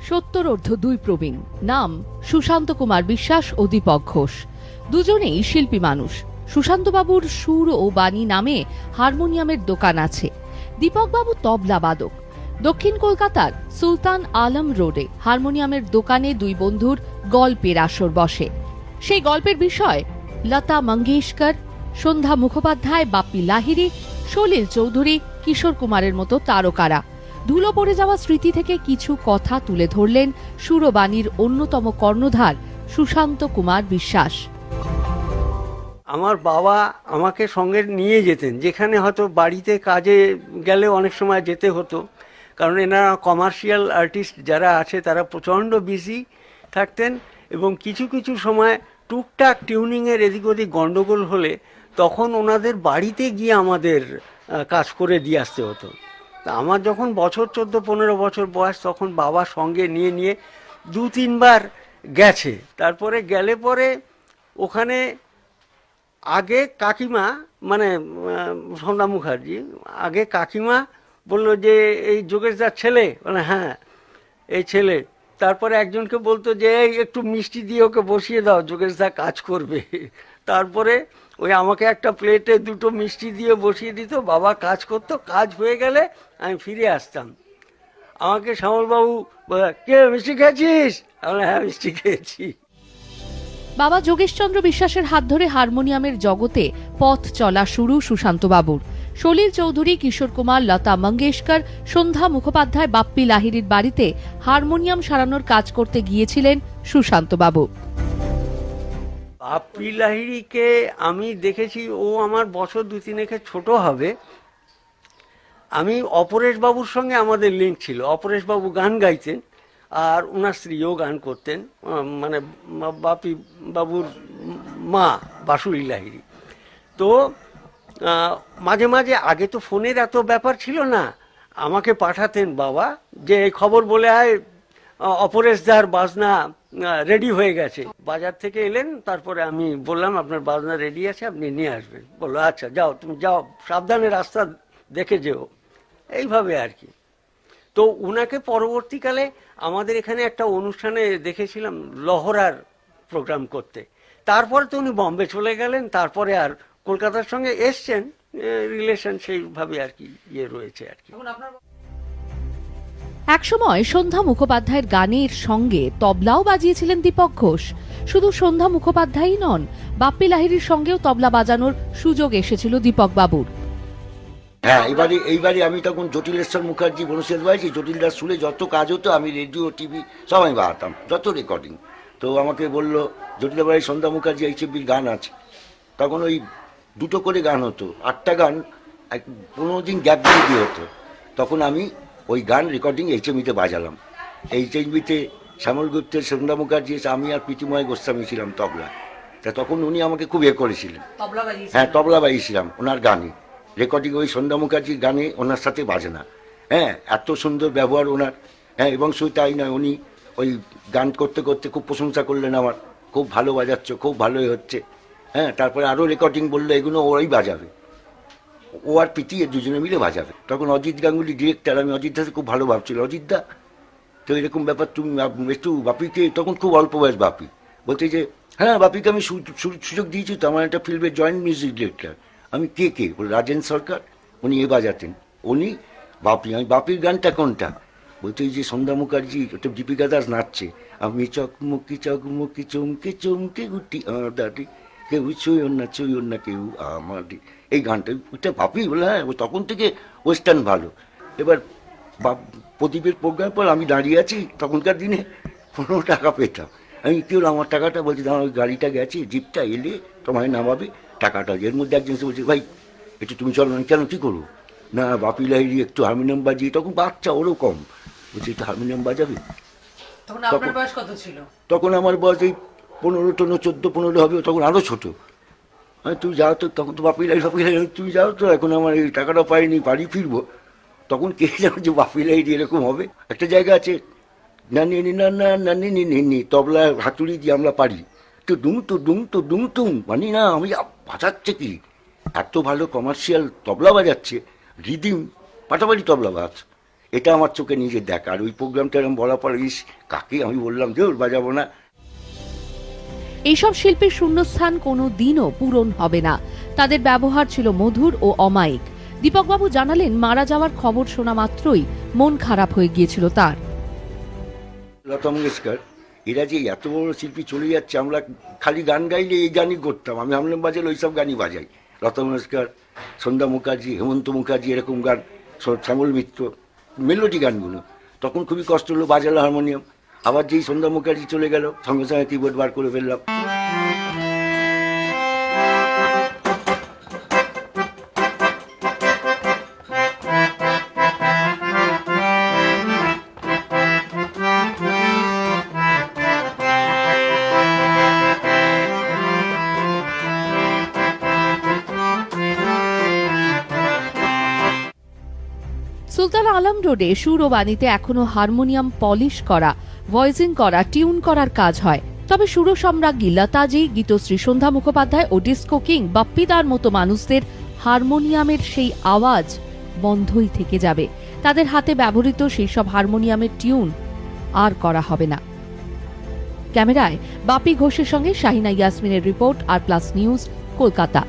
70 দুই প্রবীণ, নাম সুশান্ত কুমার বিশ্বাস ও দীপক ঘোষ। দুজনেই শিল্পী মানুষ। সুশান্তবাবুর সুর ও বাণী নামে হারমোনিয়ামের দোকান আছে। দীপকবাবু তবলা বাদক। দক্ষিণ কলকাতার সুলতান আলম রোডে হারমোনিয়ামের দোকানে দুই বন্ধুর গল্পের আসর বসে। সেই গল্পের বিষয় লতা মঙ্গেশকর, সন্ধ্যা মুখোপাধ্যায়, বাপ্পি লাহিড়ী, সলিল চৌধুরী, কিশোর কুমারের মতো তারকারা। ধুলো পড়ে যাওয়া স্মৃতি থেকে কিছু কথা তুলে ধরলেন সুরবাণীর অন্যতম কর্ণধার সুশান্ত কুমার বিশ্বাস। আমার বাবা আমাকে সঙ্গে নিয়ে যেতেন, যেখানে হয়তো বাড়িতে কাজে গেলে অনেক সময় যেতে হতো, কারণ এনারা কমার্শিয়াল আর্টিস্ট যারা আছে তারা প্রচণ্ড বিজি থাকতেন এবং কিছু কিছু সময় টুকটাক টিউনিংয়ের এদিক ওদিক গণ্ডগোল হলে তখন ওনাদের বাড়িতে গিয়ে আমাদের কাজ করে দিয়ে আসতে হতো। তা আমার যখন 14-15 বছর বয়স, তখন বাবা সঙ্গে নিয়ে নিয়ে 2-3 বার গেছে। তারপরে গেলে পরে ওখানে আগে কাকিমা, মানে সন্ধ্যা মুখার্জি, আগে কাকিমা বললো যে এই যোগেশদার ছেলে, মানে হ্যাঁ এই ছেলে। তারপরে একজনকে বলতো যে এই একটু মিষ্টি দিয়ে ওকে বসিয়ে দাও, যোগেশদা কাজ করবে। তারপরে ওই আমাকে একটা প্লেটে 2টো মিষ্টি দিয়ে বসিয়ে দিত, বাবা কাজ করতো, কাজ হয়ে গেলে আমি ফিরে আসতাম। আমাকে শ্যামলবাবু কে মিষ্টি খেয়েছিস? আমি হ্যাঁ মিষ্টি খেয়েছি। বাবা যোগেশচন্দ্র বিশ্বাসের হাত ধরে হারমোনিয়ামের জগতে পথ চলা শুরু সুশান্তবাবুর। সলিল চৌধুরী, কিশোর কুমার, লতা মঙ্গেশকর, সন্ধ্যা মুখোপাধ্যায়, বাপ্পি লাহিড়ীর বাড়িতে হারমোনিয়াম সারানোর কাজ করতে গিয়েছিলেন সুশান্তবাবু। বাপ্পি লাহিড়ীকে আমি দেখেছি, ও আমার বছর 2-3 ছোট হবে। আমি অপরেশ বাবুর সঙ্গে আমাদের লিঙ্ক ছিল। অপরেশ বাবু গান গাইতেন আর ওনার স্ত্রীও গান করতেন, মানে বাপি বাবুর মা বাসুলি লাহিড়ী। তো মাঝে মাঝে, আগে তো ফোনের এত ব্যাপার ছিল না, আমাকে পাঠাতেন বাবা যে এই খবর বলে আয় অপরেশদার বাজনা রেডি হয়ে গেছে। বাজার থেকে এলেন, তারপরে আমি বললাম আপনার বাজনা রেডি আছে, আপনি নিয়ে আসবেন। বললো আচ্ছা যাও, তুমি যাও, সাবধানে রাস্তা দেখে যেও। এইভাবে আর কি। তো উনাকে পরবর্তীকালে আমাদের এখানে একটা অনুষ্ঠানে দেখেছিলাম লহরার প্রোগ্রাম করতে। তারপরে তো উনি বম্বে চলে গেলেন, তারপরে আর কলকাতার সঙ্গে এসছেন, রিলেশন সেইভাবে আর কি রয়েছে আর কি। একসময় সন্ধ্যা মুখোপাধ্যায়ের গানের সঙ্গে তবলাও বাজিয়েছিলেন দীপক ঘোষ। শুধু সন্ধ্যা মুখোপাধ্যায়ই নন, বাপ্পি লাহিড়ীর সঙ্গেও তবলা বাজানোর সুযোগ এসেছিল দীপক বাবুর। হ্যাঁ, এইবারে আমি তখন জটিলেশ্বর মুখার্জি, বনশেষ বাজছি, জটিলদার সুরে যত কাজ হতো আমি রেডিও টিভি সব আমি বাড়াতাম, যত রেকর্ডিং। তো আমাকে বললো জটিলবাড়ি সন্ধ্যা মুখার্জি এইচএফবির গান আছে। তখন ওই 2টো করে গান হতো, 8টা গান 15 দিন গ্যাপ দিয়ে হতো। তখন আমি ওই গান রেকর্ডিং এইচএমবিতে বাজালাম। এইচএমবিতে শ্যামল গুপ্তের, সন্ধ্যা মুখার্জি, আমি আর প্রীতিময় গোস্বামী ছিলাম তবলা। তা তখন উনি আমাকে খুব করেছিলেন। হ্যাঁ, তবলা বাজিয়েছিলাম ওনার গানে, রেকর্ডিং ওই সন্ধ্যা মুখার্জির গানে ওনার সাথে বাজনা। হ্যাঁ, এত সুন্দর ব্যবহার ওনার। হ্যাঁ, এবং শুধু তাই নয়, উনি ওই গান করতে করতে খুব প্রশংসা করলেন আমার, খুব ভালো বাজাচ্ছ, খুব ভালোই হচ্ছে। হ্যাঁ, তারপরে আরও রেকর্ডিং বললো এগুলো ওরাই বাজাবে, ও আর প্রীতি দুজনে মিলে বাজাবে। তখন অজিত গাঙ্গুলি ডিরেক্টর, আমি অজিতদা খুব ভালো ভাবছিল, অজিতদা তো এরকম ব্যাপার, তুমি একটু বাপিকে, তখন খুব অল্প বয়স বাপি, বলতে যে হ্যাঁ বাপিকে আমি সুযোগ দিয়েছি তো, আমার একটা ফিল্মের জয়েন্ট মিউজিক ডিরেক্টর। আমি কে বলে রাজেন সরকার, উনি বাজাতেন। উনি বাপি, আমি বাপির গানটা কোনটা, বলতে যে সন্ধ্যা মুখার্জি, ওটা দীপিকা দাস নাচছে, আমি চকমকি চকমকি চমকে চমকে গুটি দাদি, কেউ ছুঁয়ো না কেউ আমাদের, এই গানটা ওইটা বাপি বলে। হ্যাঁ, ও তখন থেকে ওয়েস্টার্ন ভালো। এবার প্রদীপের প্রোগ্রাম পর আমি দাঁড়িয়ে আছি, তখনকার দিনে 15 টাকা পেতাম। আমি কি হলো আমার টাকাটা, বলছি আমার ওই গাড়িটা গেছে, জিপটা এলে তোমায় নামাবে, টাকাটা। এর মধ্যে একজন এসে বলছে ভাই একটু তুমি চলো না। কেন, কী করবো? না বাপি লাহিড়ী একটু হারমোনিয়াম বাজিয়ে, তখন বাচ্চা ওরও কম, বলছি একটু হারমোনিয়াম বাজাবে। তখন আমার বয়স এই 14 হবে, তখন আরও ছোটো। হ্যাঁ, তুমি যাও তো, তখন তো বাপি লাহিড়ী তুমি যাও তো, এখন আমার এই টাকাটা পাইনি, বাড়ি ফিরবো। তখন কে জানো যে বাপি লাহিড়ী এরকম হবে। একটা জায়গা আছে, নানি তবলা হাতুড়ি দিয়ে আমরা পারি, তো ডুম তুম মানি না, আমি বাজাচ্ছে কি, এত ভালো কমার্শিয়াল তবলা বাজাচ্ছে, রিদিম পাটাপাটি তবলা বাজ। এটা আমার চোখে নিজের দেখা। আর ওই প্রোগ্রামটা এরকম বলার পর কাকে আমি বললাম যে ওর বাজাবো না। এইসব শিল্পীর শূন্যস্থান কোনো দিনও পূরণ হবে না। তাদের ব্যবহার ছিল মধুর ও অমায়িক। দীপকবাবু জানালেন, মারা যাওয়ার খবর শোনা মাত্রই মন খারাপ হয়ে গিয়েছিল তার। লতা মঙ্গেশকর এরা যে এত বড় শিল্পী চলে যাচ্ছে, আমরা খালি গান গাইলে এই গানই করতাম, আমি হারমোনিয়াম বাজালে ওইসব গানই বাজাই। লতা মঙ্গেশকর, সন্ধ্যা মুখার্জি, হেমন্ত মুখার্জি, এরকম গান, শ্যামল মিত্র, মেলোডি গানগুলো। তখন খুবই কষ্ট হলো, বাজালো হারমোনিয়াম। আবার যেই সন্ধ্যা মুখার্জি চলে গেল, সঙ্গে সঙ্গে কিবোর্ড বার করে ফেললাম। সুলতান আলম রোডে সুর ও বাণীতে এখনো হারমোনিয়াম পলিশ করা, ভয়েসিং করা, টিউন করার কাজ হয়। তবে সুর সম্রাজ্ঞী লতাজি, গীতশ্রী সন্ধ্যা মুখোপাধ্যায় ও ডিস্কো কিং বাপ্পিদার মতো মানুষদের হারমোনিয়ামের সেই আওয়াজ বন্ধই থেকে যাবে। তাদের হাতে ব্যবহৃত সেই সব হারমোনিয়ামের টিউন আর করা হবে না। ক্যামেরায় বাপি ঘোষের সঙ্গে শাহিনা ইয়াসমিনের রিপোর্ট, আর প্লাস নিউজ, কলকাতা।